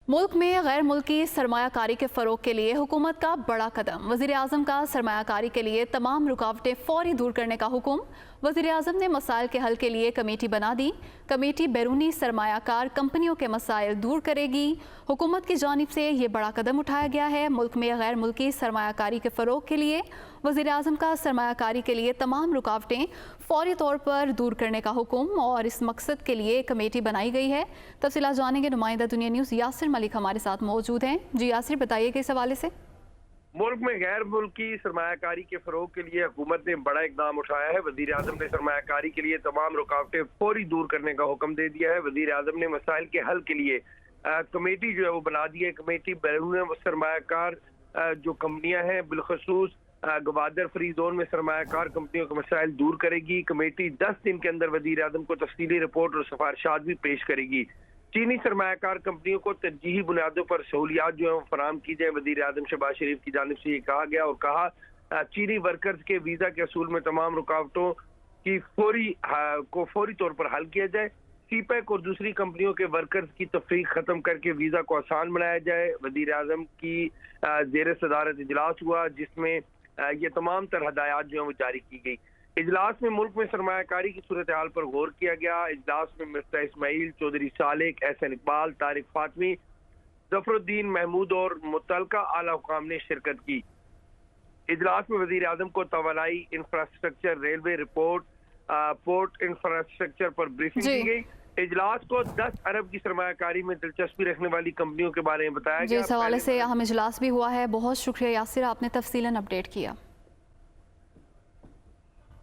मुल्क में गैर मुल्की सरमायाकारी के फ़रोग के लिए हुकूमत का बड़ा कदम। वज़ीर आज़म का सरमायाकारी के लिए तमाम रुकावटें फ़ौरी दूर करने का हुक्म। वज़ीर आज़म ने मसाइल के हल के लिए कमेटी बना दी। कमेटी बैरूनी सरमायाकार कंपनियों के मसाइल दूर करेगी। हुकूमत की जानिब से ये बड़ा कदम उठाया गया है। मुल्क में गैर मुल्की सरमायाकारी के फ़रोग के लिए वज़ीर आज़म का सरमायाकारी के लिए तमाम रुकावटें फ़ौरी तौर पर दूर करने का हुक्म और इस मकसद के लिए कमेटी बनाई गई है। तफ़सीलात जानेंगे नुमाइंदा दुनिया न्यूज़ यासिर मलिक हमारे साथ मौजूद हैं। जी यासिर, बताइए इस हवाले से। मुल्क में गैर मुल्की सरमायाकारी के फरोग के लिए हुकूमत ने बड़ा इकदाम उठाया है। वज़ीर आज़म ने सरमायाकारी के लिए तमाम रुकावटें फौरी दूर करने का हुक्म दे दिया है। वज़ीर आज़म ने मसाइल के हल के लिए कमेटी जो है वो बना दी है। कमेटी बैरून सरमायाकार जो कंपनियां हैं, बिलखसूस गवादर फ्री जोन में सरमायाकार कंपनियों के मसाइल दूर करेगी। कमेटी 10 दिन के अंदर वज़ीर आज़म को तफसीली रिपोर्ट और सिफारिशात भी पेश करेगी। चीनी सरमायाकार कंपनियों को तरजीही बुनियादों पर सहूलियात जो है वो फराम की जाए। वज़ीर आज़म शहबाज शरीफ की जानिब से ये कहा गया और कहा चीनी वर्कर्स के वीज़ा के असूल में तमाम रुकावटों की फौरी तौर पर हल किया जाए। सीपैक और दूसरी कंपनियों के वर्कर्स की तफरीक खत्म करके वीज़ा को आसान बनाया जाए। वज़ीर आज़म की ज़ेर सदारत इजलास हुआ जिसमें ये तमाम तरह हदायत जो है वो जारी की गई। इजलास में मुल्क में सरमायाकारी की सूरत हाल पर गौर किया गया। इजलास में मिर्जा इस्माइल, चौधरी सालेक, एहसन इकबाल, तारिक फातमी, जफरुद्दीन महमूद और मुतलका आला हुकाम ने शिरकत की। इजलास में वज़ीर आज़म को तवानाई, infrastructure, railway report, port infrastructure पर ब्रीफिंग दी गई। इजलास को 10 अरब की सरमायाकारी में दिलचस्पी रखने वाली कंपनियों के बारे में बताया गया। इस हवाले से अहम इजलास भी हुआ है। बहुत शुक्रिया यासिर, आपने तफसीलन अपडेट किया।